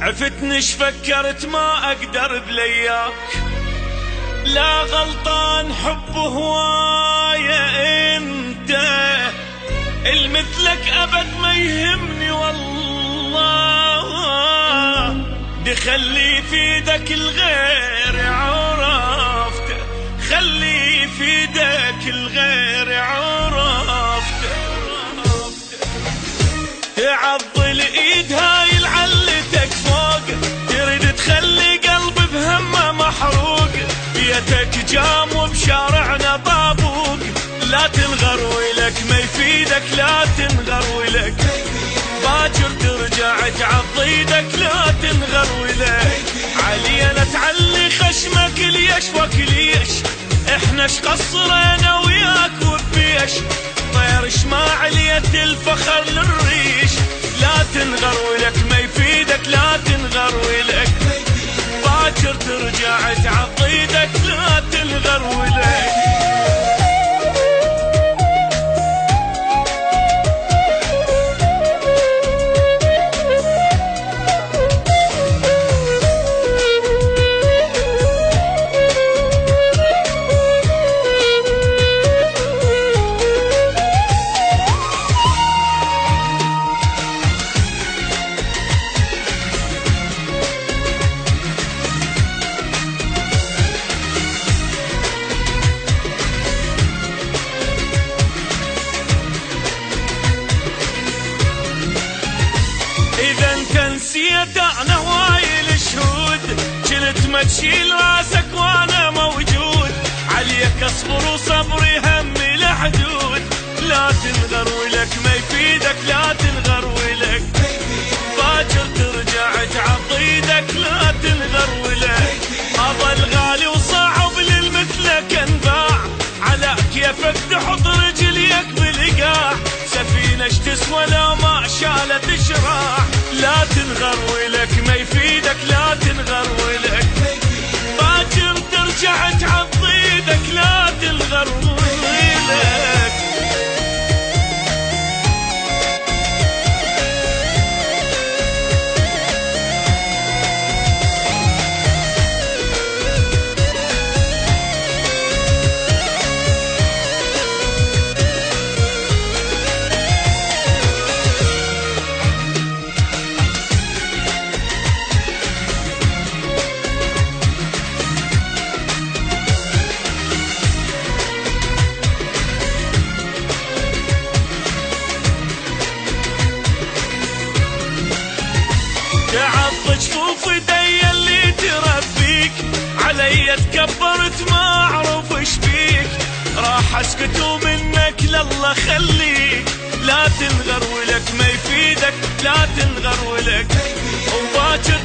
عفتني فكرت ما اقدر بلياك، لا غلطان حب هواية انت، المثلك ابد ما يهمني والله، دخلي في ايدك الغير عرفت، خلي في ايدك الغير عرفت، تعض الايد هاي لعلتك فوق، تريد تخلي قلبي بهمه محروق، بيتك جام وبشارعنا طابوق، لا تنغر ولك ما يفيدك، لا تنغر ولك باكر ترجع تعض ايدك، لا تنغر ولك علي لا تعلي خشمك ليش وكليش، احنا اش قصرنا وياك وبيش، طير ما عليت الفخر للريش، لا تنغر ولك ما يفيدك، لا تنغر ولك باكر ترجع تعض ايدك، لا تنغر ولك. إذا انت نسيت أنا هواي الشهود، كنت ما تشيل راسك وأنا موجود، عليك أصبر وصبري همي لحدود، لا تنغر ولك ما يفيدك، لا تنغر ولك باكر ترجع تعض ايدك، لا تنغر ولك هذا الغالي وصعب للمثلك انباع، على كيفك تحط رجليك بالقاع، سفينة اش تسوى لو ما شالت شراع، لا تنغر ولك ما يفيدك، لا تنغر ولك باكر ترجع تعض ايدك، لا تنغر ولك. تعض جفوف ايدي اللي تربيك، علي تكبرت ما اعرف ايش بيك، راح اسكت ومنك لله خليك، لا تنغر ولك ما يفيدك، لا تنغر ولك وباكر